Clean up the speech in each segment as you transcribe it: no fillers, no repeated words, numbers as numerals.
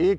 1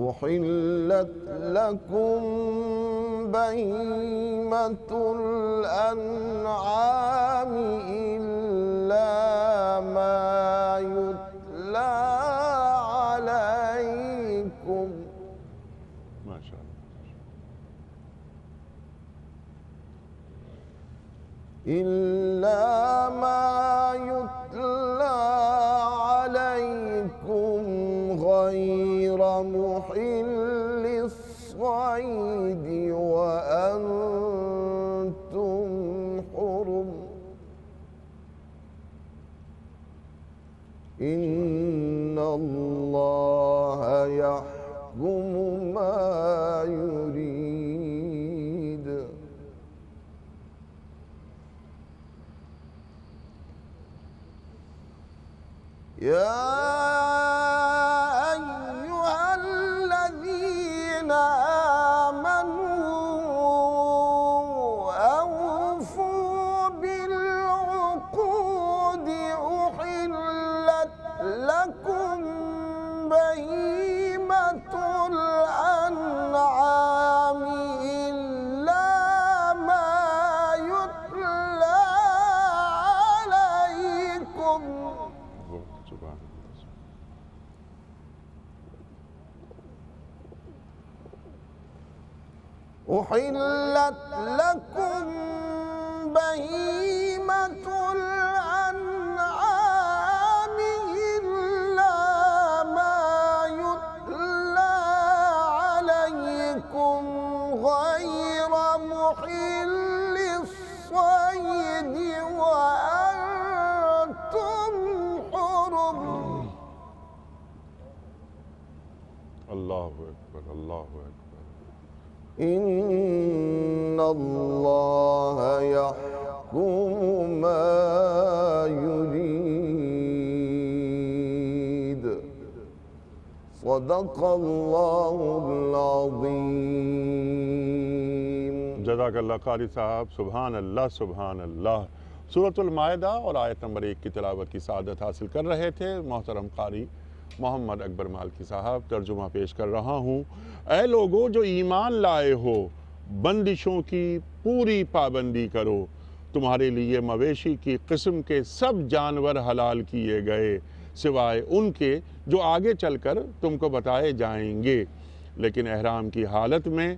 أحلت لكم بهيمة الأنعام إلا ما يتلى عليكم ما شاء اللہ إلا ما يتلى عليكم غير محل الصيد وأنتم حرم إن الله يحكم ما يريد يا أيها الذين آمنوا أوفوا بالعقود أحلت لكم بهيمة الأنعام إلا ما يتلى عليكم سبحان اللہ أحلت لكم بهيمة الأنعام إلا ما يتلى عليكم غير محل الصيد وأنتم حرم اللہ اکبر اللہ اکبر إن الله يحكم ما يريد صدق الله العظيم جزاک اللہ قاری صاحب سبحان اللہ سبحان اللہ سورۃ المائدہ اور آیت نمبر 1 کی تلاوت کی سعادت حاصل کر رہے تھے محترم قاری محمد اکبر مالکی صاحب ترجمہ پیش کر رہا ہوں اے لوگو جو ایمان لائے ہو بندشوں کی پوری پابندی کرو تمہارے لیے مویشی کی قسم کے سب جانور حلال کیے گئے سوائے ان کے جو آگے چل کر تم کو بتائے جائیں گے لیکن احرام کی حالت میں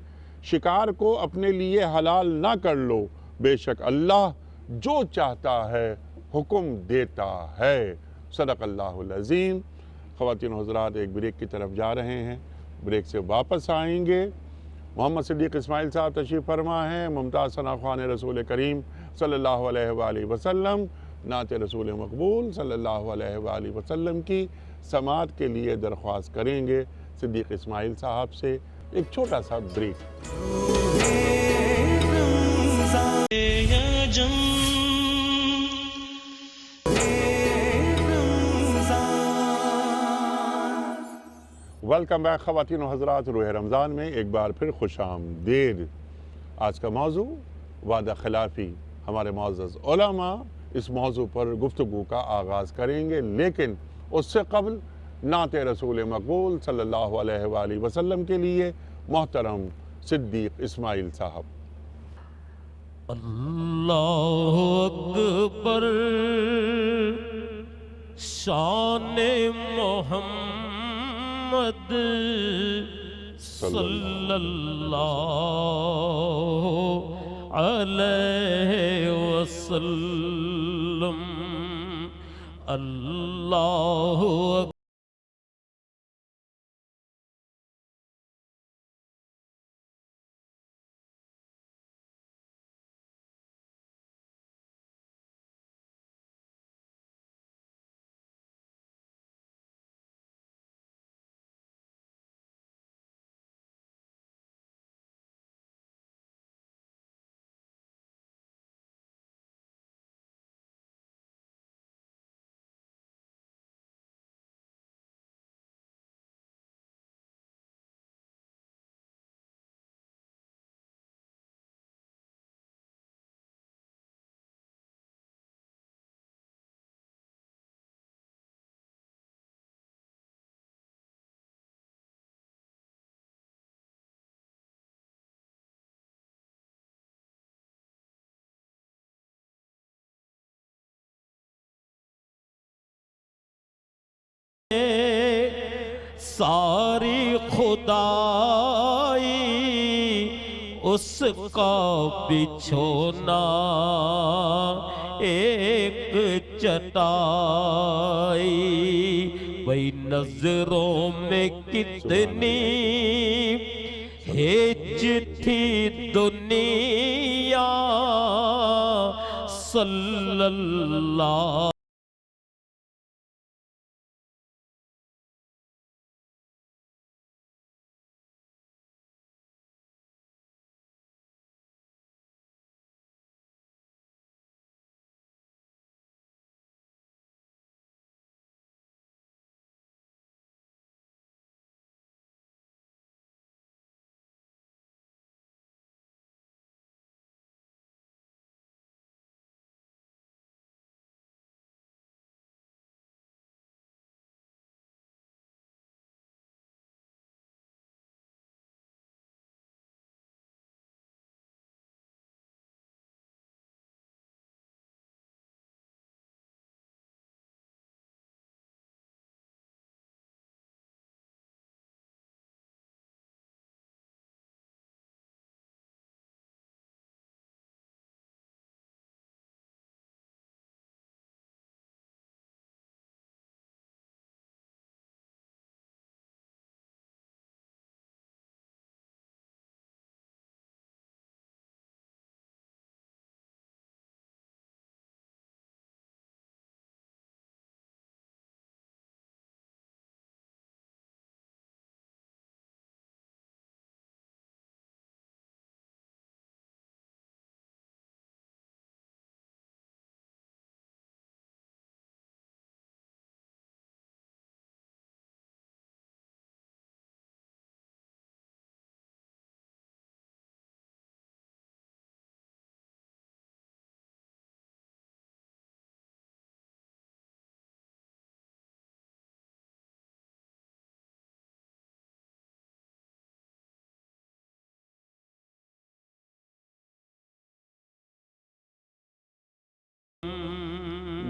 شکار کو اپنے لیے حلال نہ کر لو بے شک اللہ جو چاہتا ہے حکم دیتا ہے صدق اللہ العظیم خواتین و حضرات ایک بریک کی طرف جا رہے ہیں بریک سے واپس آئیں گے محمد صدیق اسماعیل صاحب تشریف فرما ہیں ممتاز ثنا خوان رسول کریم صلی اللہ علیہ وآلہ وسلم نعت رسول مقبول صلی اللہ علیہ وآلہ وسلم کی سماعت کے لیے درخواست کریں گے صدیق اسماعیل صاحب سے ایک چھوٹا سا بریک ویلکم بیک خواتین و حضرات روح رمضان میں ایک بار پھر خوش آمدید آج کا موضوع وعدہ خلافی ہمارے معزز علماء اس موضوع پر گفتگو کا آغاز کریں گے لیکن اس سے قبل نعت رسول مقبول صلی اللہ علیہ وآلہ وسلم کے لیے محترم صدیق اسماعیل صاحب اللہ اکبر شان محمد صلی اللہ علیہ وسلم اللہ ساری خدائی اس کا بچھونا ایک چٹائی بھئی نظروں میں کتنی ہیچ تھی دنیا صلی اللہ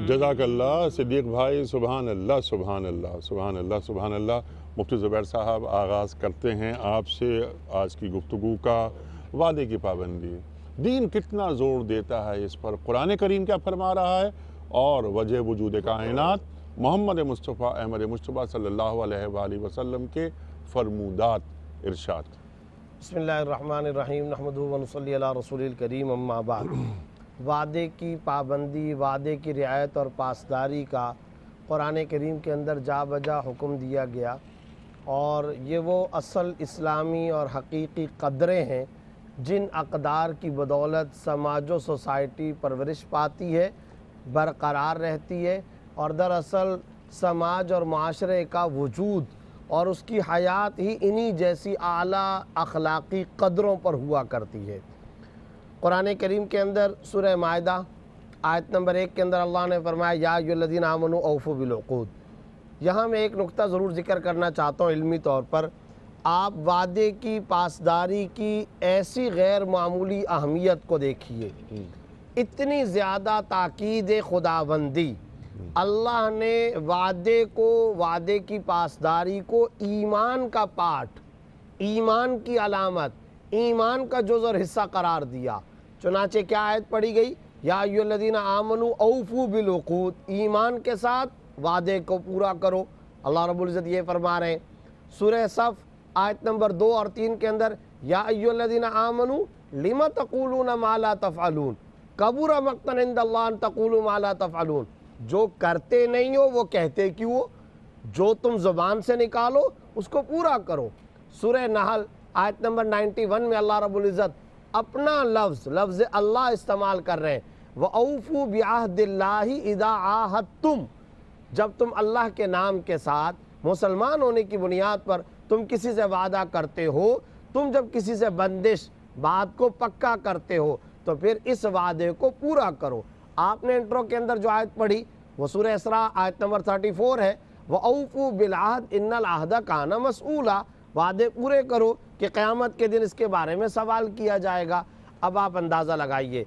جزاک اللہ صدیق بھائی، سبحان اللہ سبحان اللہ سبحان اللہ سبحان اللہ۔ مفتی زبیر صاحب، آغاز کرتے ہیں آپ سے آج کی گفتگو کا۔ وعدے کی پابندی، دین کتنا زور دیتا ہے اس پر؟ قرآن کریم کیا فرما رہا ہے؟ اور وجہ وجود کائنات محمد مصطفیٰ احمد مصطفیٰ صلی اللہ علیہ وآلہ وسلم کے فرمودات، ارشاد۔ بسم اللہ الرحمن الرحیم، نحمدہ و نصلی علی رسول الکریم، اما بعد۔ وعدے کی پابندی، وعدے کی رعایت اور پاسداری کا قرآن کریم کے اندر جا بجا حکم دیا گیا، اور یہ وہ اصل اسلامی اور حقیقی قدریں ہیں جن اقدار کی بدولت سماج و سوسائٹی پرورش پاتی ہے، برقرار رہتی ہے، اور دراصل سماج اور معاشرے کا وجود اور اس کی حیات ہی انہی جیسی اعلیٰ اخلاقی قدروں پر ہوا کرتی ہے۔ قرآن کریم کے اندر سورہ مائدہ آیت نمبر 1 کے اندر اللہ نے فرمایا یا ایھا الذین آمنوا اوفوا بالعقود۔ یہاں میں ایک نقطہ ضرور ذکر کرنا چاہتا ہوں علمی طور پر۔ آپ وعدے کی پاسداری کی ایسی غیر معمولی اہمیت کو دیکھیے، اتنی زیادہ تاکید خداوندی۔ اللہ نے وعدے کی پاسداری کو ایمان کا پارٹ، ایمان کی علامت، ایمان کا جزء اور حصہ قرار دیا۔ چنانچہ کیا آیت پڑھی گئی؟ یا ایھا الذین آمنوا اوفوا بالعقود، ایمان کے ساتھ وعدے کو پورا کرو۔ اللہ رب العزت یہ فرما رہے ہیں سورہ صف آیت نمبر 2 اور 3 کے اندر، یا ایھا الذین آمنوا لم تقولون ما لا تفعلون کبر مقتا عند اللہ ان تقولوا ما لا تفعلون۔ جو کرتے نہیں ہو وہ کہتے کیوں ہو؟ جو تم زبان سے نکالو اس کو پورا کرو۔ سورہ نحل آیت نمبر 91 میں اللہ رب العزت اپنا لفظ اللہ استعمال کر رہے ہیں، وَأَوْفُوا بِعَهْدِ اللَّهِ إِذَا عَاهَدتُّمْ۔ جب تم اللہ کے نام کے ساتھ مسلمان ہونے کی بنیاد پر تم کسی سے وعدہ کرتے ہو، تم جب کسی سے بندش بات کو پکا کرتے ہو تو پھر اس وعدے کو پورا کرو۔ آپ نے انٹرو کے اندر جو آیت پڑھی وہ سورہ اسراء آیت نمبر 34 ہے، وَأَوْفُوا بِالْعَهْدِ إِنَّ الْعَهْدَ كَانَ مَسْئُولًا۔ وعدے پورے کرو کہ قیامت کے دن اس کے بارے میں سوال کیا جائے گا۔ اب آپ اندازہ لگائیے،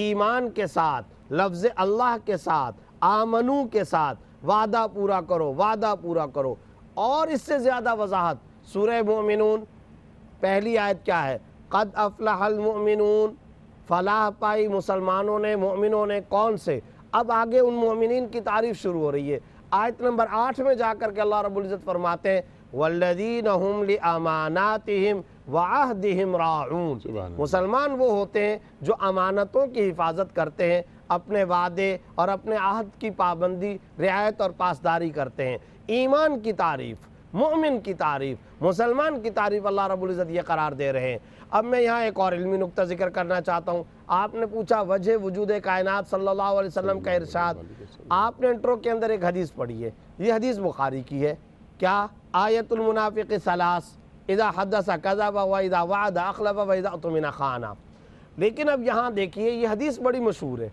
ایمان کے ساتھ، لفظ اللہ کے ساتھ، آمنو کے ساتھ وعدہ پورا کرو، وعدہ پورا کرو۔ اور اس سے زیادہ وضاحت سورہ مومنون پہلی آیت کیا ہے؟ قد افلح المؤمنون، فلاح پائی مسلمانوں نے، مومنوں نے۔ کون سے؟ اب آگے ان مومنین کی تعریف شروع ہو رہی ہے۔ آیت نمبر 8 میں جا کر کے اللہ رب العزت فرماتے ہیں والذین هم لاماناتہم وعہدہم راعون، مسلمان وہ ہوتے ہیں جو امانتوں کی حفاظت کرتے ہیں، اپنے وعدے اور اپنے عہد کی پابندی، رعایت اور پاسداری کرتے ہیں۔ ایمان کی تعریف، مومن کی تعریف، مسلمان کی تعریف اللہ رب العزت یہ قرار دے رہے ہیں۔ اب میں یہاں ایک اور علمی نقطہ ذکر کرنا چاہتا ہوں۔ آپ نے پوچھا وجہ وجود کائنات صلی اللہ علیہ وسلم کا ارشاد، آپ نے انٹرو کے اندر ایک حدیث پڑھی ہے، یہ حدیث بخاری کی ہے۔ کیا؟ آیت المنافق ثلاث اذا حدث کذب واذا وعد اخلف واذا اؤتمن خان۔ لیکن اب یہاں دیکھیے یہ حدیث بڑی مشہور ہے،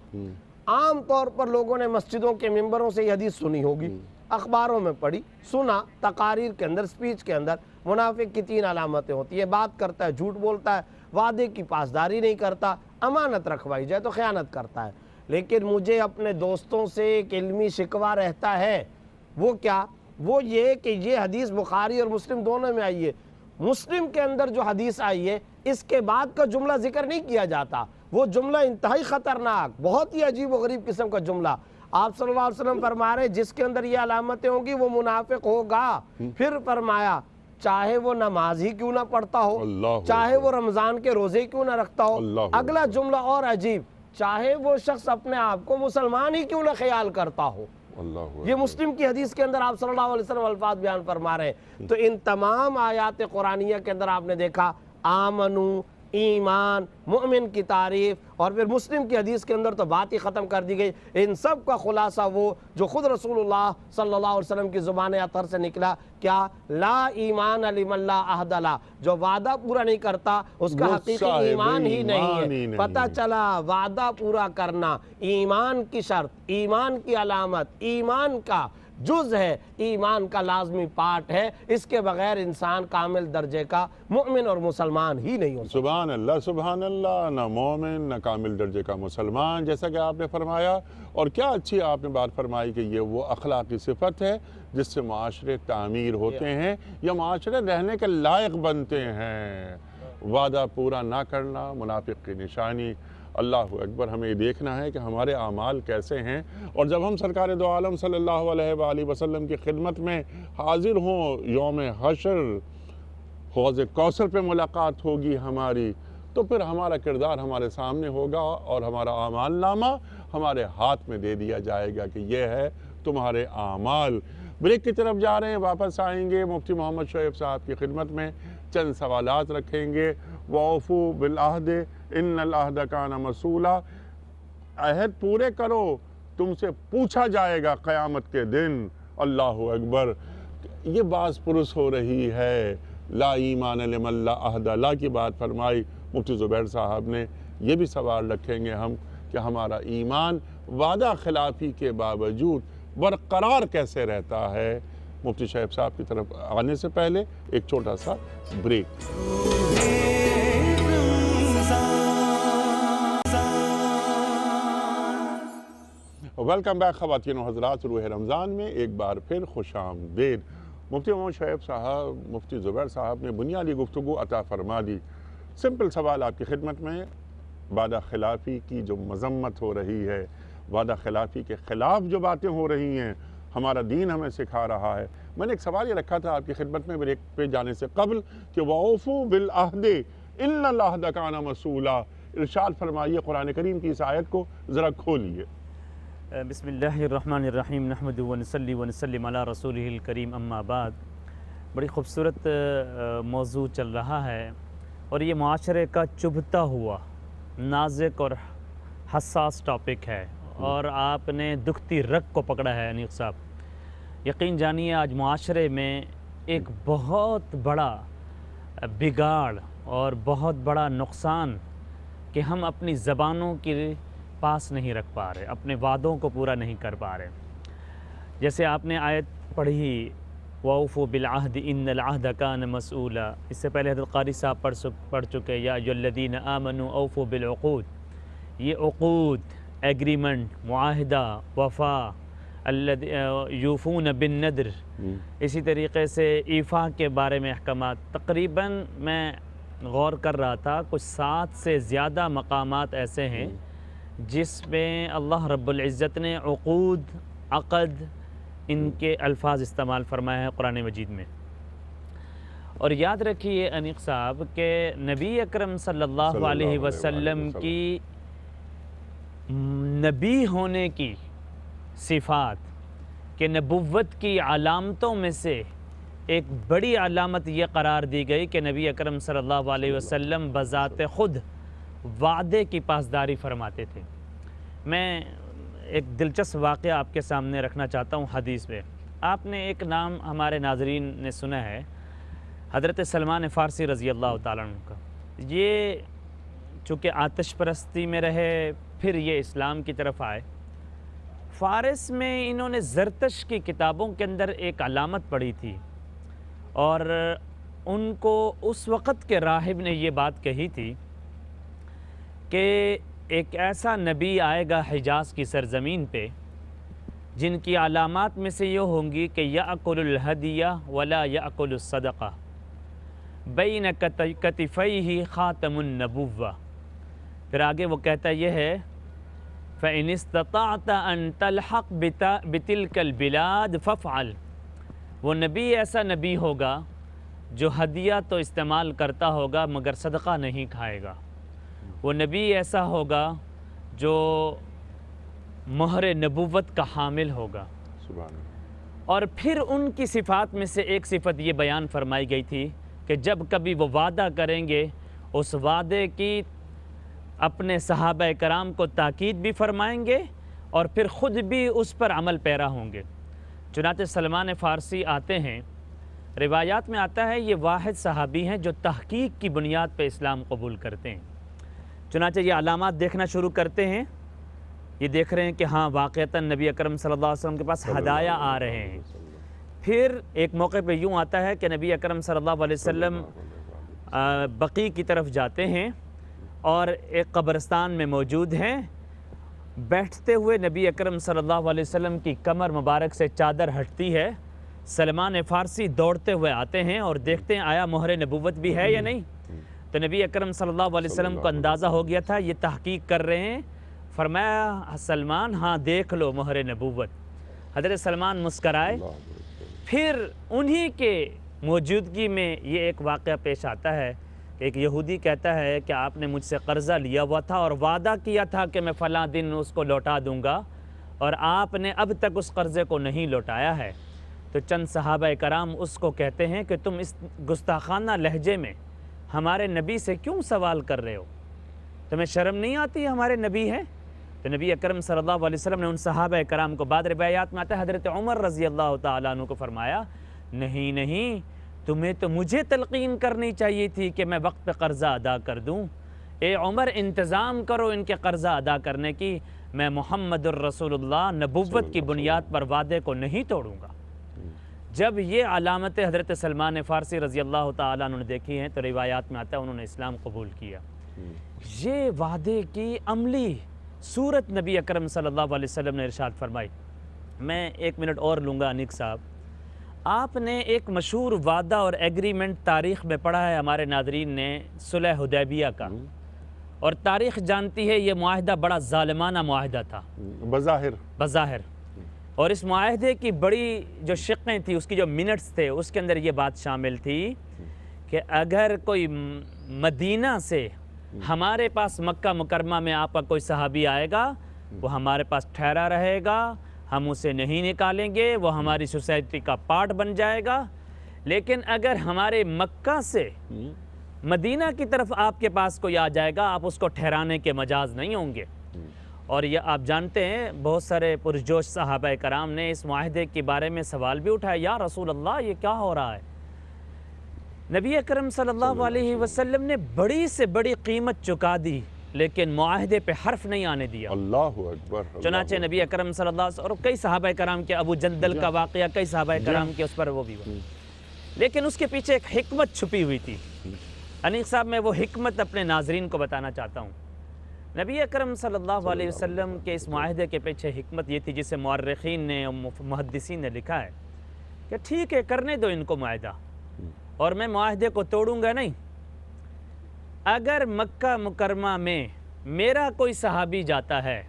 عام طور پر لوگوں نے مسجدوں کے ممبروں سے یہ حدیث سنی ہوگی، اخباروں میں پڑھی، سنا، تقاریر کے اندر، سپیچ کے اندر۔ منافق کی 3 علامتیں ہوتی ہیں، بات کرتا ہے جھوٹ بولتا ہے، وعدے کی پاسداری نہیں کرتا، امانت رکھوائی جائے تو خیانت کرتا ہے۔ لیکن مجھے اپنے دوستوں سے ایک علمی شکوہ رہتا ہے، وہ کیا؟ وہ یہ کہ یہ حدیث بخاری اور مسلم دونوں میں آئی ہے۔ مسلم کے اندر جو حدیث آئی ہے اس کے بعد کا جملہ ذکر نہیں کیا جاتا، وہ جملہ انتہائی خطرناک، بہت ہی عجیب و غریب قسم کا جملہ۔ آپ صلی اللہ علیہ وسلم فرما رہے جس کے اندر یہ علامتیں ہوں گی وہ منافق ہوگا۔ پھر فرمایا چاہے وہ نماز ہی کیوں نہ پڑھتا ہو، چاہے وہ رمضان کے روزے کیوں نہ رکھتا ہو۔ اگلا جملہ اور عجیب، چاہے وہ شخص اپنے آپ کو مسلمان ہی کیوں نہ خیال کرتا ہو۔ یہ مسلم کی حدیث کے اندر آپ صلی اللہ علیہ وسلم الفاظ بیان فرما رہے ہیں۔ تو ان تمام آیات قرآنیہ کے اندر آپ نے دیکھا آمنو، ایمان، مومن کی تعریف، اور پھر مسلم کی حدیث کے اندر تو بات ہی ختم کر دی گئی۔ ان سب کا خلاصہ وہ جو خود رسول اللہ صلی اللہ علیہ وسلم کی زبان اطہر سے نکلا، کیا؟ لا ایمان لمن لا عہد لہ، جو وعدہ پورا نہیں کرتا اس کا حقیقی ایمان ہی نہیں ہے۔ پتہ چلا وعدہ پورا کرنا ایمان کی شرط، ایمان کی علامت، ایمان کا جز ہے، ایمان کا لازمی پارٹ ہے۔ اس کے بغیر انسان کامل درجے کا مومن اور مسلمان ہی نہیں ہو سکتا۔ سبحان اللہ، سبحان اللہ، نہ مومن نہ کامل درجے کا مسلمان، جیسا کہ آپ نے فرمایا۔ اور کیا اچھی آپ نے بات فرمائی کہ یہ وہ اخلاقی صفت ہے جس سے معاشرے تعمیر ہوتے ہیں یا معاشرے رہنے کے لائق بنتے ہیں۔ وعدہ پورا نہ کرنا منافق کی نشانی۔ اللہ اکبر، ہمیں یہ دیکھنا ہے کہ ہمارے اعمال کیسے ہیں، اور جب ہم سرکار دو عالم صلی اللہ علیہ وآلہ وسلم کی خدمت میں حاضر ہوں، یوم حشر حوض کوثر پہ ملاقات ہوگی ہماری، تو پھر ہمارا کردار ہمارے سامنے ہوگا اور ہمارا اعمال نامہ ہمارے ہاتھ میں دے دیا جائے گا کہ یہ ہے تمہارے اعمال۔ بریک کی طرف جا رہے ہیں، واپس آئیں گے، مفتی محمد شعیب صاحب کی خدمت میں چند سوالات رکھیں گے۔ وَأَوْفُوا بِالْعَهْدِ إِنَّ الْعَهْدَ كَانَ مَسْئُولًا، عہد پورے کرو، تم سے پوچھا جائے گا قیامت کے دن۔ اللہ اکبر، یہ باز پرس ہو رہی ہے۔ لا ایمان لمن لا عہد لہ کی بات فرمائی مفتی زبیر صاحب نے۔ یہ بھی سوال رکھیں گے ہم کہ ہمارا ایمان وعدہ خلافی کے باوجود برقرار کیسے رہتا ہے۔ مفتی شعیب صاحب کی طرف آنے سے پہلے ایک چھوٹا سا بریک۔ ویلکم بیک خواتین و حضرات، روح رمضان میں ایک بار پھر خوش آمدید۔ مفتی محمد شعیب صاحب، مفتی زبیر صاحب نے بنیادی گفتگو عطا فرما دی۔ سمپل سوال آپ کی خدمت میں، وعدہ خلافی کی جو مذمت ہو رہی ہے، وعدہ خلافی کے خلاف جو باتیں ہو رہی ہیں، ہمارا دین ہمیں سکھا رہا ہے۔ میں نے ایک سوال یہ رکھا تھا آپ کی خدمت میں بریک پہ جانے سے قبل کہ وَأَوْفُوا بِالْعَهْدِ إِنَّ الْعَهْدَ كَانَ مَسْئُولًا، ارشاد فرمائیے قرآن کریم کی اس آیت کو ذرا کھولیے۔ بسم اللہ الرحمن الرحیم، نحمد ونصلی ونسلم علی رسولہ الکریم، اما بعد۔ بڑی خوبصورت موضوع چل رہا ہے اور یہ معاشرے کا چبھتا ہوا نازک اور حساس ٹاپک ہے، اور آپ نے دکھتی رگ کو پکڑا ہے انیق صاحب۔ یقین جانیے آج معاشرے میں ایک بہت بڑا بگاڑ اور بہت بڑا نقصان کہ ہم اپنی زبانوں کے پاس نہیں رکھ پا رہے، اپنے وعدوں کو پورا نہیں کر پا رہے۔ جیسے آپ نے آیت پڑھی وَأَوْفُوا بِالْعَهْدِ إِنَّ الْعَهْدَ كَانَ مَسْئُولًا، اس سے پہلے حضرت قاری صاحب پڑھ چکے یا ایھا الذین آمنوا اوفوا بالعقود۔ یہ عقود، ایگریمنٹ، معاہدہ، وفا، یوفون بالنذر، اسی طریقے سے ایفا کے بارے میں احکامات، تقریباً میں غور کر رہا تھا کچھ 7 سے زیادہ مقامات ایسے ہیں جس میں اللہ رب العزت نے عقود، عقد، ان کے الفاظ استعمال فرمائے ہیں قرآن مجید میں۔ اور یاد رکھیے انیق صاحب کہ نبی اکرم صلی اللہ علیہ وسلم کی نبی ہونے کی صفات کہ نبوت کی علامتوں میں سے ایک بڑی علامت یہ قرار دی گئی کہ نبی اکرم صلی اللہ علیہ وسلم بذات خود وعدے کی پاسداری فرماتے تھے۔ میں ایک دلچسپ واقعہ آپ کے سامنے رکھنا چاہتا ہوں حدیث میں۔ آپ نے ایک نام ہمارے ناظرین نے سنا ہے، حضرت سلمان فارسی رضی اللہ تعالیٰ عنہ کا۔ یہ چونکہ آتش پرستی میں رہے، پھر یہ اسلام کی طرف آئے۔ فارس میں انہوں نے زرتش کی کتابوں کے اندر ایک علامت پڑھی تھی، اور ان کو اس وقت کے راہب نے یہ بات کہی تھی کہ ایک ایسا نبی آئے گا حجاز کی سرزمین پہ جن کی علامات میں سے یہ ہوں گی کہ یأکل الہدیہ ولا یأکل الصدقہ بین کتفیہ خاتم النبوہ۔ پھر آگے وہ کہتا یہ ہے فَإِنِ اسْتَطَعْتَ أَن تَلْحَقْ بِتِلْكَ الْبِلَادِ فَافْعَلْ۔ وہ نبی ایسا نبی ہوگا جو ہدیہ تو استعمال کرتا ہوگا مگر صدقہ نہیں کھائے گا۔ وہ نبی ایسا ہوگا جو مہر نبوت کا حامل ہوگا۔ سبحان اللہ۔ اور پھر ان کی صفات میں سے ایک صفت یہ بیان فرمائی گئی تھی کہ جب کبھی وہ وعدہ کریں گے اس وعدے کی اپنے صحابہ کرام کو تاکید بھی فرمائیں گے اور پھر خود بھی اس پر عمل پیرا ہوں گے۔ چنانچہ سلمان فارسی آتے ہیں، روایات میں آتا ہے یہ واحد صحابی ہیں جو تحقیق کی بنیاد پہ اسلام قبول کرتے ہیں۔ چنانچہ یہ علامات دیکھنا شروع کرتے ہیں، یہ دیکھ رہے ہیں کہ ہاں واقعتاً نبی اکرم صلی اللہ علیہ وسلم کے پاس ہدایہ آ رہے ہیں۔ پھر ایک موقع پہ یوں آتا ہے کہ نبی اکرم صلی اللہ علیہ وسلم بقیع کی طرف جاتے ہیں اور ایک قبرستان میں موجود ہیں۔ بیٹھتے ہوئے نبی اکرم صلی اللہ علیہ وسلم کی کمر مبارک سے چادر ہٹتی ہے۔ سلمان فارسی دوڑتے ہوئے آتے ہیں اور دیکھتے ہیں آیا مہر نبوت بھی ہے یا نہیں۔ تو نبی اکرم صلی اللہ علیہ وسلم کو اندازہ ہو گیا تھا یہ تحقیق کر رہے ہیں۔ فرمایا سلمان ہاں دیکھ لو مہر نبوت۔ حضرت سلمان مسکرائے۔ پھر انہی کے موجودگی میں یہ ایک واقعہ پیش آتا ہے کہ ایک یہودی کہتا ہے کہ آپ نے مجھ سے قرضہ لیا ہوا تھا اور وعدہ کیا تھا کہ میں فلاں دن اس کو لوٹا دوں گا، اور آپ نے اب تک اس قرضے کو نہیں لوٹایا ہے۔ تو چند صحابہ کرام اس کو کہتے ہیں کہ تم اس گستاخانہ لہجے میں ہمارے نبی سے کیوں سوال کر رہے ہو؟ تمہیں شرم نہیں آتی ہمارے نبی ہیں؟ تو نبی اکرم صلی اللہ علیہ وسلم نے ان صحابہ کرام کو، بعد روایات میں آتا ہے حضرت عمر رضی اللہ تعالیٰ عنہ کو فرمایا نہیں نہیں، تمہیں تو مجھے تلقین کرنی چاہیے تھی کہ میں وقت پہ قرضہ ادا کر دوں۔ اے عمر انتظام کرو ان کے قرضہ ادا کرنے کی، میں محمد الرسول اللہ نبوت کی بنیاد پر وعدے کو نہیں توڑوں گا۔ جب یہ علامت حضرت سلمان فارسی رضی اللہ تعالیٰ عنہ نے دیکھی ہیں تو روایات میں آتا ہے انہوں نے اسلام قبول کیا۔ یہ وعدے کی عملی صورت نبی اکرم صلی اللہ علیہ وسلم نے ارشاد فرمائی۔ میں 1 منٹ اور لوں گا انیق صاحب۔ آپ نے ایک مشہور وعدہ اور ایگریمنٹ تاریخ میں پڑھا ہے ہمارے ناظرین نے، صلح حدیبیہ کا، اور تاریخ جانتی ہے یہ معاہدہ بڑا ظالمانہ معاہدہ تھا بظاہر، اور اس معاہدے کی بڑی جو شقیں تھی، اس کی جو منٹس تھے، اس کے اندر یہ بات شامل تھی کہ اگر کوئی مدینہ سے ہمارے پاس مکہ مکرمہ میں آپ کا کوئی صحابی آئے گا، وہ ہمارے پاس ٹھہرا رہے گا، ہم اسے نہیں نکالیں گے، وہ ہماری سوسائٹی کا پارٹ بن جائے گا۔ لیکن اگر ہمارے مکہ سے مدینہ کی طرف آپ کے پاس کوئی آ جائے گا، آپ اس کو ٹھہرانے کے مجاز نہیں ہوں گے۔ اور یہ آپ جانتے ہیں بہت سارے پرجوش صحابہ کرام نے اس معاہدے کے بارے میں سوال بھی اٹھایا، یا رسول اللہ یہ کیا ہو رہا ہے؟ نبی اکرم صلی اللہ علیہ وسلم نے بڑی سے بڑی قیمت چکا دی لیکن معاہدے پہ حرف نہیں آنے دیا۔ اللہ اکبر۔ چنانچہ نبی اکرم صلی اللہ علیہ وسلم اور کئی صحابہ کرام کے، ابو جندل کا واقعہ، کئی صحابہ کرام کے اس پر وہ بھی ہوا، لیکن اس کے پیچھے ایک حکمت چھپی ہوئی تھی۔ انیق صاحب میں وہ حکمت اپنے ناظرین کو بتانا چاہتا ہوں۔ نبی اکرم صلی اللہ علیہ وسلم کے اس معاہدے کے پیچھے حکمت یہ تھی جسے مورخین نے اور محدثین نے لکھا ہے کہ ٹھیک ہے کرنے دو ان کو معاہدہ، اور میں معاہدے کو توڑوں گا نہیں۔ اگر مکہ مکرمہ میں میرا کوئی صحابی جاتا ہے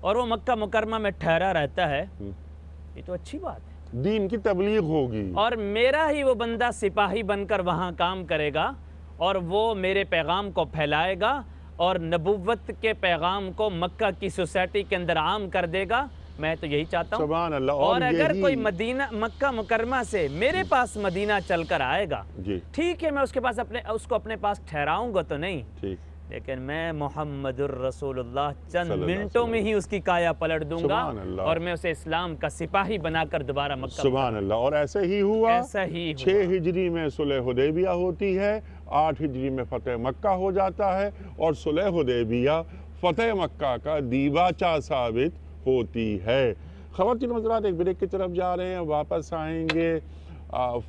اور وہ مکہ مکرمہ میں ٹھہرا رہتا ہے، یہ تو اچھی بات ہے، دین کی تبلیغ ہوگی، اور میرا ہی وہ بندہ سپاہی بن کر وہاں کام کرے گا اور وہ میرے پیغام کو پھیلائے گا اور نبوت کے پیغام کو مکہ کی سوسائٹی کے اندر عام کر دے گا۔ میں تو یہی چاہتا ہوں۔ سبحان اللہ۔ اور اگر کوئی مکہ مکرمہ سے میرے پاس مدینہ چل کر آئے گا، جی ٹھیک ہے میں اس کو اپنے پاس ٹھہراؤں گا تو نہیں، ٹھیک، لیکن میں محمد الرسول اللہ چند صلی اللہ علیہ منٹوں میں ہی اس کی کایا پلٹ دوں گا سبحان اللہ۔ اور میں اسے اسلام کا سپاہی بنا کر دوبارہ مکہ سبحان اللہ۔ اور ایسے ہی ہوا، ایسا ہی ہوا۔ 6 ہجری میں صلح حدیبیہ ہوتی ہے، 8 ہجری میں فتح مکہ ہو جاتا ہے، اور صلح حدیبیہ فتح مکہ کا دیباچہ ثابت ہوتی ہے۔ خواتین و حضرات، ایک بریک کی طرف جا رہے ہیں، واپس آئیں گے۔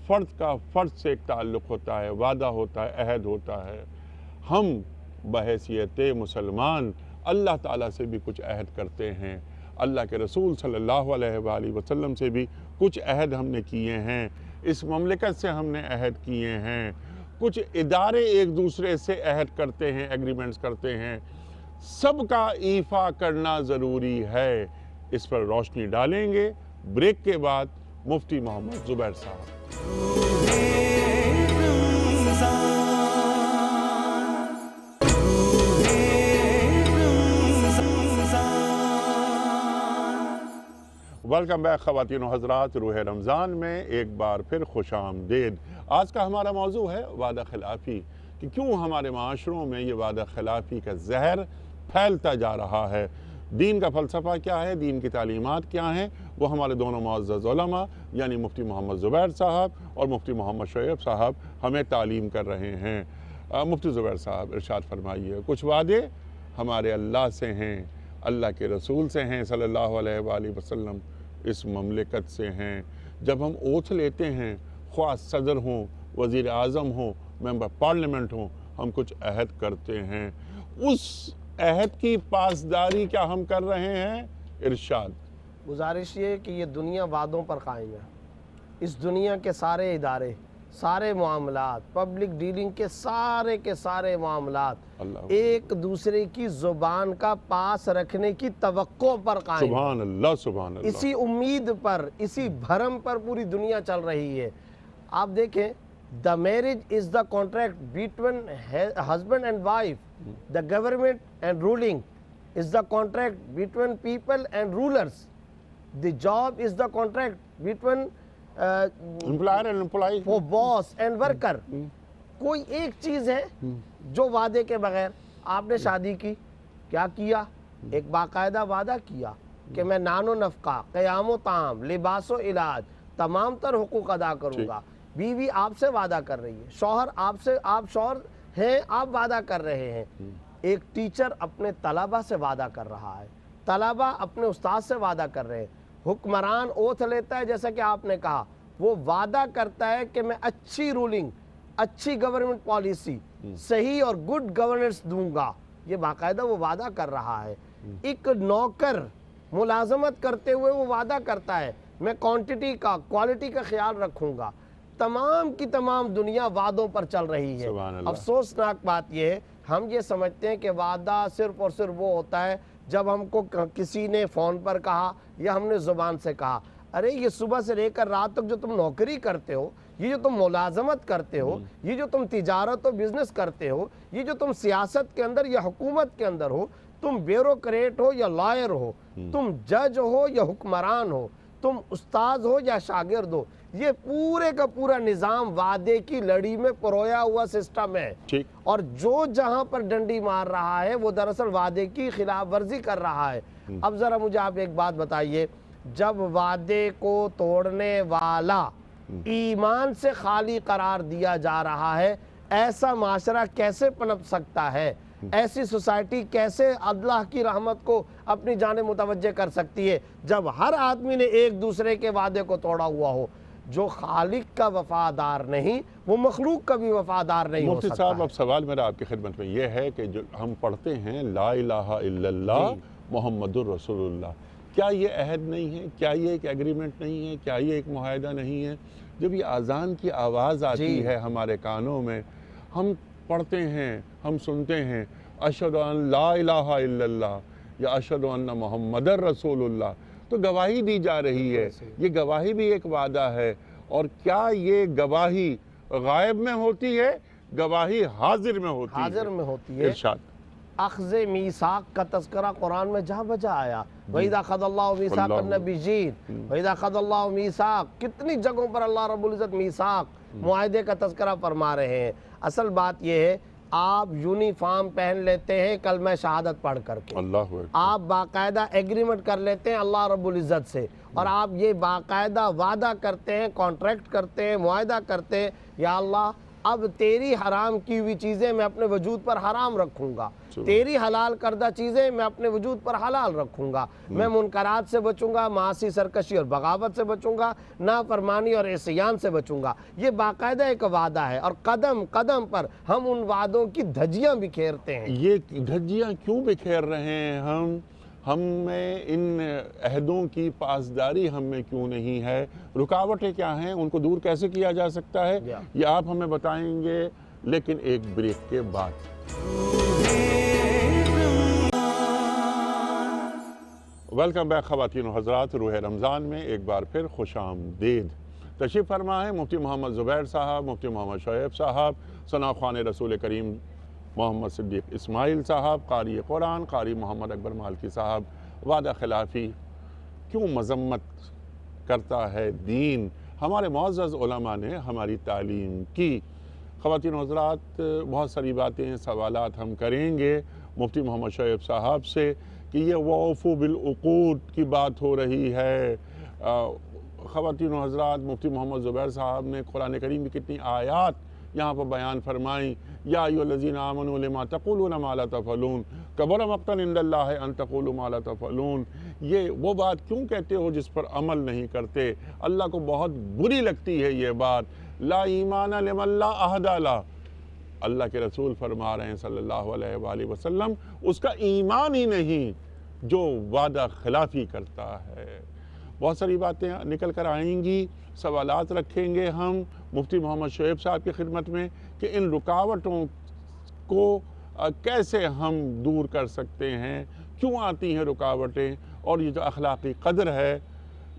فرد کا فرد سے ایک تعلق ہوتا ہے، وعدہ ہوتا ہے، عہد ہوتا ہے۔ ہم بحیثیت مسلمان اللہ تعالیٰ سے بھی کچھ عہد کرتے ہیں، اللہ کے رسول صلی اللہ علیہ وآلہ وسلم سے بھی کچھ عہد ہم نے کیے ہیں، اس مملکت سے ہم نے عہد کیے ہیں، کچھ ادارے ایک دوسرے سے عہد کرتے ہیں، ایگریمنٹس کرتے ہیں، سب کا ایفا کرنا ضروری ہے۔ اس پر روشنی ڈالیں گے بریک کے بعد مفتی محمد زبیر صاحب۔ ویلکم بیک خواتین و حضرات، روح رمضان میں ایک بار پھر خوش آمدید۔ آج کا ہمارا موضوع ہے وعدہ خلافی، کہ کیوں ہمارے معاشروں میں یہ وعدہ خلافی کا زہر پھیلتا جا رہا ہے، دین کا فلسفہ کیا ہے، دین کی تعلیمات کیا ہیں، وہ ہمارے دونوں معزز علماء یعنی مفتی محمد زبیر صاحب اور مفتی محمد شعیب صاحب ہمیں تعلیم کر رہے ہیں۔ مفتی زبیر صاحب ارشاد فرمائیے، کچھ وعدے ہمارے اللہ سے ہیں، اللہ کے رسول سے ہیں صلی اللہ علیہ وآلہ وسلم، اس مملکت سے ہیں۔ جب ہم اوتھ لیتے ہیں، خواہ صدر ہوں، وزیر اعظم ہوں، ممبر پارلیمنٹ ہوں، ہم کچھ عہد کرتے ہیں، اس عہد کی پاسداری کیا ہم کر رہے ہیں؟ ارشاد۔ گزارش یہ کہ یہ دنیا وعدوں پر قائم ہے۔ اس دنیا کے سارے ادارے، سارے معاملات، پبلک ڈیلنگ کے سارے معاملات ایک دوسرے کی زبان کا پاس رکھنے کی توقع پر قائم ہے۔ سبحان اللہ، سبحان اللہ۔ اسی امید پر، اسی بھرم پر پوری دنیا چل رہی ہے۔ آپ دیکھیں، the marriage is the contract between husband and wife. The government and ruling is the contract between people and rulers. The job is the contract between employer and employee, for boss and worker. کوئی ایک چیز ہے جو وعدے کے بغیر، آپ نے شادی کی، کیا کیا؟ ایک باقاعدہ وعدہ کیا کہ میں نان و نفقہ، قیام و طعام، لباس و علاج، تمام تر حقوق ادا کروں گا۔ بیوی آپ سے وعدہ کر رہی ہے، شوہر آپ شوہر ہیں، آپ وعدہ کر رہے ہیں۔ ایک ٹیچر اپنے طلبہ سے وعدہ کر رہا ہے، طلبہ اپنے استاد سے وعدہ کر رہے ہیں، حکمران اوتھ لیتا ہے، جیسا کہ آپ نے کہا، وہ وعدہ کرتا ہے کہ میں اچھی رولنگ، اچھی گورنمنٹ پالیسی، صحیح اور گڈ گورننس دوں گا، یہ باقاعدہ وہ وعدہ کر رہا ہے۔ ایک نوکر ملازمت کرتے ہوئے وہ وعدہ کرتا ہے، میں کوانٹٹی کا، کوالٹی کا خیال رکھوں گا۔ تمام کی تمام دنیا وعدوں پر چل رہی ہے۔ افسوسناک بات یہ ہے، ہم یہ سمجھتے ہیں کہ وعدہ صرف اور صرف وہ ہوتا ہے جب ہم کو کسی نے فون پر کہا یا ہم نے زبان سے کہا۔ ارے یہ صبح سے لے کر رات تک جو تم نوکری کرتے ہو، یہ جو تم ملازمت کرتے ہو، یہ جو تم تجارت و بزنس کرتے ہو، یہ جو تم سیاست کے اندر یا حکومت کے اندر ہو، تم بیوروکریٹ ہو یا لائر ہو، تم جج ہو یا حکمران ہو، تم استاذ ہو یا شاگرد ہو، یہ پورے کا پورا نظام وعدے کی لڑی میں پرویا ہوا سسٹم ہے۔ اور جو جہاں پر ڈنڈی مار رہا ہے وہ دراصل وعدے کی خلاف ورزی کر رہا ہے۔ اب ذرا مجھے آپ ایک بات بتائیے، جب وعدے کو توڑنے والا ایمان سے خالی قرار دیا جا رہا ہے، ایسا معاشرہ کیسے پنپ سکتا ہے؟ ایسی سوسائٹی کیسے اللہ کی رحمت کو اپنی جانب متوجہ کر سکتی ہے جب ہر آدمی نے ایک دوسرے کے وعدے کو توڑا ہوا ہو؟ جو خالق کا وفادار نہیں وہ مخلوق کا بھی وفادار نہیں ہو مفتی سکتا صاحب ہے۔ اب سوال میرا آپ کی خدمت میں یہ ہے کہ جو ہم پڑھتے ہیں لا الہ الا اللہ محمد الرسول اللہ، کیا یہ عہد نہیں ہے؟ کیا یہ ایک ایگریمنٹ نہیں ہے؟ کیا یہ ایک معاہدہ نہیں ہے؟ جب یہ اذان کی آواز آتی ہے ہمارے کانوں میں، ہم پڑھتے ہیں، ہم سنتے ہیں اشہد ان لا الہ الا اللہ یا اشہد ان محمد الرسول اللہ، تو گواہی دی جا رہی ہے۔ یہ گواہی بھی ایک وعدہ ہے، اور کیا یہ گواہی غائب میں ہوتی ہے؟ گواہی حاضر میں ہوتی ہے۔ حاضر میں ہوتی ہے۔ ارشاد اخذ میثاق کا تذکرہ قرآن میں جہاں بجا آیا، وَإِذَا أَخَذَ اللَّهُ مِيثَاقَ النَّبِيِّينَ وَإِذَا أَخَذَ اللَّهُ مِيثَاق، کتنی جگہوں پر اللہ رب العزت میثاق معاہدے کا تذکرہ فرما رہے ہیں۔ اصل بات یہ ہے آپ یونیفارم پہن لیتے ہیں کلمہ شہادت پڑھ کر کے، اللہ اکبر۔ آپ باقاعدہ ایگریمنٹ کر لیتے ہیں اللہ رب العزت سے، اور آپ یہ باقاعدہ وعدہ کرتے ہیں، کانٹریکٹ کرتے ہیں، معاہدہ کرتے ہیں، یا اللہ اب تیری حرام کی ہوئی چیزیں میں اپنے وجود پر حرام رکھوں گا، تیری حلال کردہ چیزیں میں اپنے وجود پر حلال رکھوں گا، میں منکرات سے بچوں گا، معاصی سرکشی اور بغاوت سے بچوں گا، نافرمانی اور عصیان سے بچوں گا۔ یہ باقاعدہ ایک وعدہ ہے، اور قدم قدم پر ہم ان وعدوں کی دھجیاں بکھیرتے ہیں۔ یہ دھجیاں کیوں بکھیر رہے ہیں ہم میں ان عہدوں کی پاسداری ہم میں کیوں نہیں ہے؟ رکاوٹیں کیا ہیں؟ ان کو دور کیسے کیا جا سکتا ہے؟ یہ آپ ہمیں بتائیں گے، لیکن ایک بریک کے بعد۔ ویلکم بیک خواتین و حضرات، روح رمضان میں ایک بار پھر خوش آمدید۔ تشریف فرما ہے مفتی محمد زبیر صاحب، مفتی محمد شعیب صاحب، ثنا خوان رسول کریم محمد صدیق اسماعیل صاحب، قاری قرآن قاری محمد اکبر مالکی صاحب۔ وعدہ خلافی کیوں مذمت کرتا ہے دین؟ ہمارے معزز علماء نے ہماری تعلیم کی۔ خواتین و حضرات، بہت ساری باتیں سوالات ہم کریں گے مفتی محمد شعیب صاحب سے کہ یہ وَأَوْفُوا بِالْعُقُودِ کی بات ہو رہی ہے۔ خواتین و حضرات، مفتی محمد زبیر صاحب نے قرآن کریم کی کتنی آیات یہاں پر بیان فرمائیں۔ یا ایھا الذین آمنوا لما تقولون ما لا تفعلون کبر مقتا عند اللہ ان تقولوا ما لا تفعلون۔ یہ وہ بات کیوں کہتے ہو جس پر عمل نہیں کرتے؟ اللہ کو بہت بری لگتی ہے یہ بات۔ لا ایمان لمن لا عہد لہ، اللہ کے رسول فرما رہے ہیں صلی اللہ علیہ وآلہ وسلم، اس کا ایمان ہی نہیں جو وعدہ خلافی کرتا ہے۔ بہت ساری باتیں نکل کر آئیں گی، سوالات رکھیں گے ہم مفتی محمد شعیب صاحب کی خدمت میں کہ ان رکاوٹوں کو کیسے ہم دور کر سکتے ہیں، کیوں آتی ہیں رکاوٹیں، اور یہ جو اخلاقی قدر ہے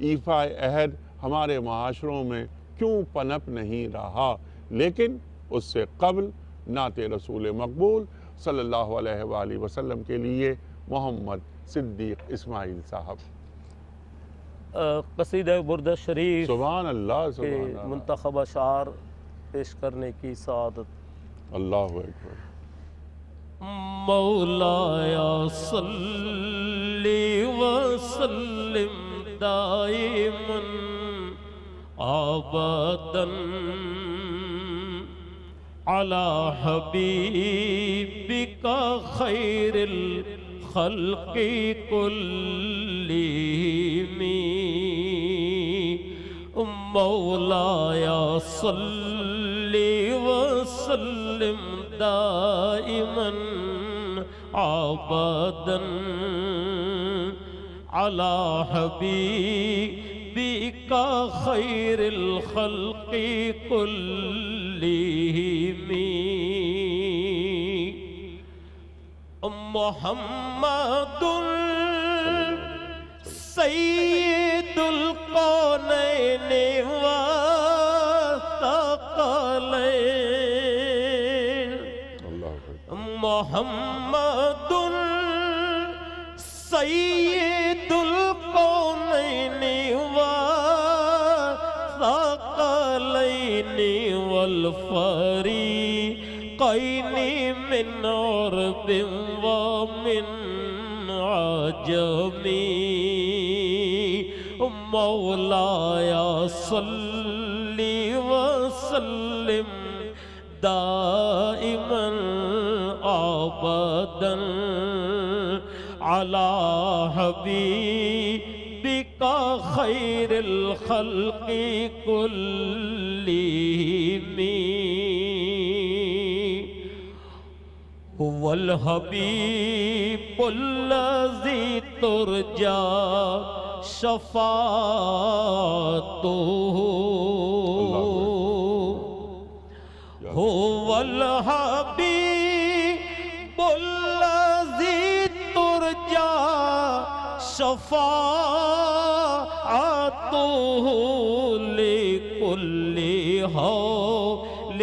ایفا عہد ہمارے معاشروں میں کیوں پنپ نہیں رہا۔ لیکن اس سے قبل نعت رسول مقبول صلی اللہ علیہ وآلہ وسلم کے لیے محمد صدیق اسماعیل صاحب۔ قصیدہ بردہ شریف سبحان اللہ، کے سبحان اللہ، منتخب اشعار پیش کرنے کی سعادت۔ اللہ اکبر۔ مولایا صلی وسلم دائما ابدا علی حبیبک خیر الخلق کلہم۔ مولایا صلی وسلم دائما ابدا علی حبیبک خیر الخلق کلہم۔ محمد سید القونین والثقلین۔ محمد سید القونین والثقلین والفریقین من عرب ومن عجم۔ مولایا صلی وسلم دائما ابدا علی حبیبک خیر خير الخلق كلهم هو الحبيب الذي ترجى شفاعته هو الحبيب الذي ترجى شفاعته لكل حول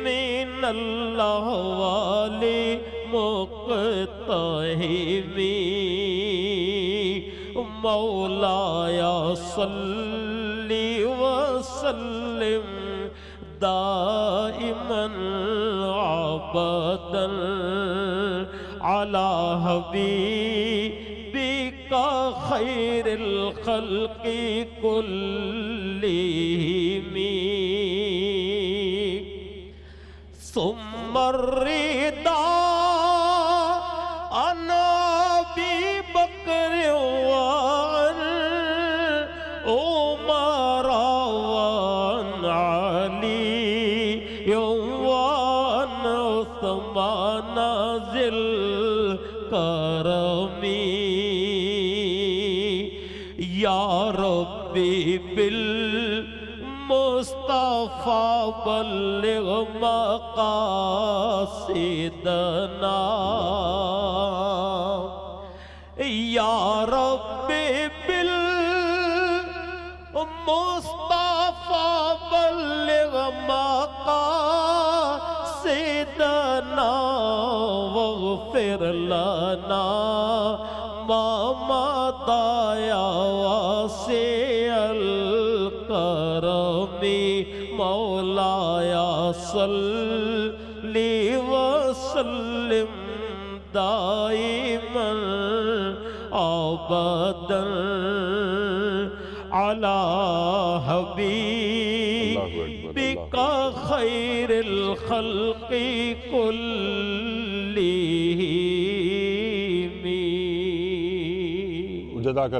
من الله ولمقتهم مولاي صل وسلم دائما عبدا على حبيبك خير الخلق كلهم ثم الرضا عن أبي بكر وعن عمر وعن علي وعن عثمان ذي الكرم يا ربي بالمصطفى بلغ مقاصدنا يا ربي بالمصطفى بلغ مقاصدنا واغفر لنا ما مضى يا واسع الكرم مولاي صل وسلم دائما ابدا على حبيبك خير الخلق كلهم جزاک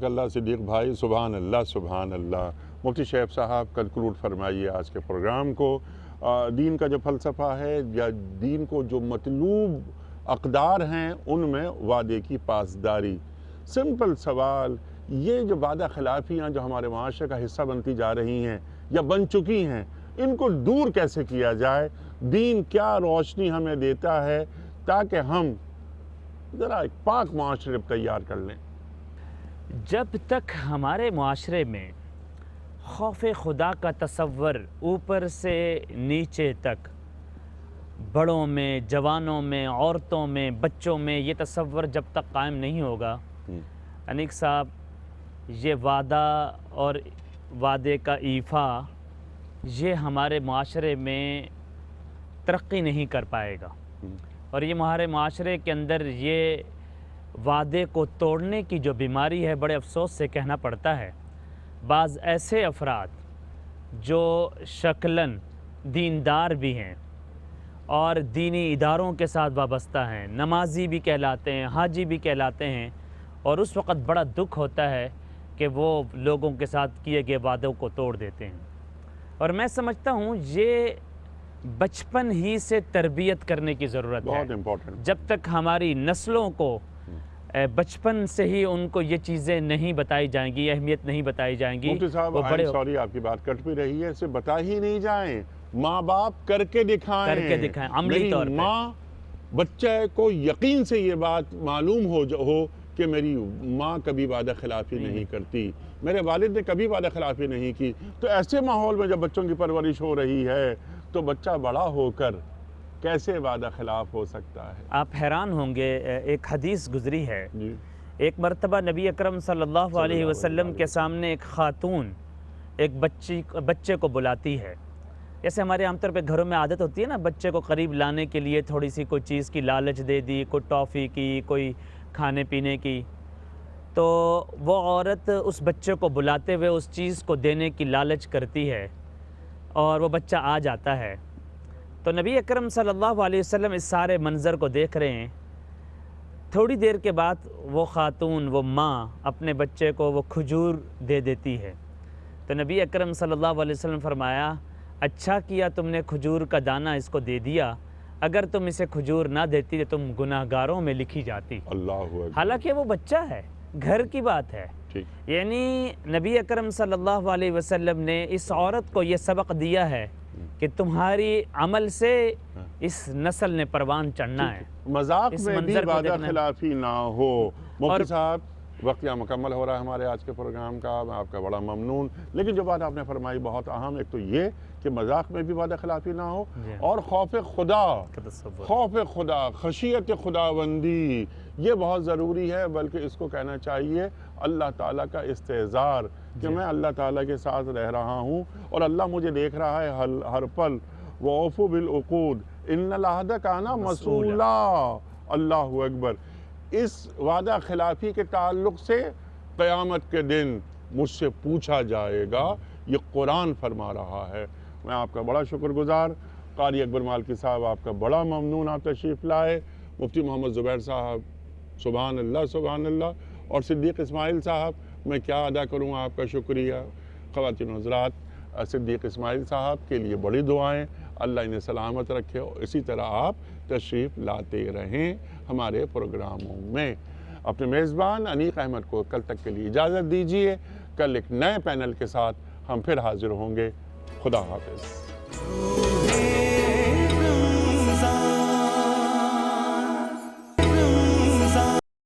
اللہ صدیق بھائی، سبحان اللہ۔ مفتی شعیب صاحب کنکلوڈ فرمائیے آج کے پروگرام کو۔ دین کا جو فلسفہ ہے یا دین کو جو مطلوب اقدار ہیں ان میں وعدے کی پاسداری۔ سمپل سوال، یہ جو وعدہ خلافیاں جو ہمارے معاشرے کا حصہ بنتی جا رہی ہیں یا بن چکی ہیں، ان کو دور کیسے کیا جائے؟ دین کیا روشنی ہمیں دیتا ہے تاکہ ہم ذرا ایک پاک معاشرے تیار کر لیں؟ جب تک ہمارے معاشرے میں خوف خدا کا تصور اوپر سے نیچے تک، بڑوں میں، جوانوں میں، عورتوں میں، بچوں میں یہ تصور جب تک قائم نہیں ہوگا، انیک صاحب، یہ وعدہ اور وعدے کا ایفا یہ ہمارے معاشرے میں ترقی نہیں کر پائے گا، اور یہ ہمارے معاشرے کے اندر یہ وعدے کو توڑنے کی جو بیماری ہے، بڑے افسوس سے کہنا پڑتا ہے، بعض ایسے افراد جو شکلاً دیندار بھی ہیں اور دینی اداروں کے ساتھ وابستہ ہیں، نمازی بھی کہلاتے ہیں، حاجی بھی کہلاتے ہیں، اور اس وقت بڑا دکھ ہوتا ہے کہ وہ لوگوں کے ساتھ کیے گئے وعدوں کو توڑ دیتے ہیں۔ اور میں سمجھتا ہوں یہ بچپن ہی سے تربیت کرنے کی ضرورت ہے۔ بہت امپورٹنٹ۔ جب تک ہماری نسلوں کو بچپن سے ہی ان کو یہ چیزیں نہیں بتائی جائیں گی، اہمیت نہیں بتائی جائیں گی، مفتی صاحب، سوری آپ کی بات کٹ بھی رہی ہے، اسے بتا ہی نہیں جائیں، ماں باپ کر کے دکھائیں، عملی طور پہ ماں بچے کو یقین سے یہ بات معلوم ہو کہ میری ماں کبھی وعدہ خلافی نہیں کرتی، میرے والد نے کبھی وعدہ خلافی نہیں کی۔ تو ایسے ماحول میں جب بچوں کی پرورش ہو رہی ہے تو بچہ بڑا ہو کر کیسے وعدہ خلاف ہو سکتا ہے؟ آپ حیران ہوں گے، ایک حدیث گزری ہے، جی۔ ایک مرتبہ نبی اکرم صلی اللہ علیہ وسلم کے سامنے ایک خاتون ایک بچے کو بلاتی ہے۔ جیسے ہمارے عام طور پہ گھروں میں عادت ہوتی ہے نا، بچے کو قریب لانے کے لیے تھوڑی سی کوئی چیز کی لالچ دے دی، کوئی ٹافی کی، کوئی کھانے پینے کی، تو وہ عورت اس بچے کو بلاتے ہوئے اس چیز کو دینے کی لالچ کرتی ہے اور وہ بچہ آ جاتا ہے۔ تو نبی اکرم صلی اللہ علیہ وسلم اس سارے منظر کو دیکھ رہے ہیں، تھوڑی دیر کے بعد وہ خاتون، وہ ماں اپنے بچے کو وہ کھجور دے دیتی ہے۔ تو نبی اکرم صلی اللہ علیہ وسلم فرمایا اچھا کیا تم نے کھجور کا دانہ اس کو دے دیا، اگر تم اسے کھجور نہ دیتی تو تم گناہ گاروں میں لکھی جاتی۔ اللہ اکبر۔ حالانکہ وہ بچہ ہے، گھر کی بات ہے۔ یعنی نبی اکرم صلی اللہ علیہ وسلم نے اس عورت کو یہ سبق دیا ہے کہ تمہاری عمل سے اس نسل نے پروان چڑھنا ہے۔ مذاق اس میں بھی منظر کو وعدہ دیکھنا ہے۔ خلافی نہ ہو۔ مفتی صاحب وقت یہاں مکمل ہو رہا ہے ہمارے آج کے پروگرام کا، میں آپ کا بڑا ممنون، لیکن جو بات آپ نے فرمائی بہت اہم، ایک تو یہ کہ مذاق میں بھی وعدہ خلافی نہ ہو، اور خوف خدا، خوف خدا، خشیت خداوندی، یہ بہت ضروری ہے، بلکہ اس کو کہنا چاہیے اللہ تعالیٰ کا استحضار کہ میں اللہ تعالیٰ کے ساتھ رہ رہا ہوں اور اللہ مجھے دیکھ رہا ہے ہر پل۔ وَأَوْفُوا بِالْعُقُودِ إِنَّ الْعَهْدَ كَانَ مَسْئُولًا۔ اللہ اکبر۔ اس وعدہ خلافی کے تعلق سے قیامت کے دن مجھ سے پوچھا جائے گا، یہ قرآن فرما رہا ہے۔ میں آپ کا بڑا شکر گزار، قاری اکبر مالکی صاحب آپ کا بڑا ممنون، آپ تشریف لائے، مفتی محمد زبیر صاحب سبحان اللہ سبحان اللہ، اور صدیق اسماعیل صاحب میں کیا ادا کروں آپ کا شکریہ۔ خواتین و حضرات، صدیق اسماعیل صاحب کے لیے بڑی دعائیں، اللہ انہیں سلامت رکھے، اور اسی طرح آپ تشریف لاتے رہیں ہمارے پروگراموں میں۔ اپنے میزبان انیق احمد کو کل تک کے لیے اجازت دیجیے، کل ایک نئے پینل کے ساتھ ہم پھر حاضر ہوں گے۔ خدا حافظ۔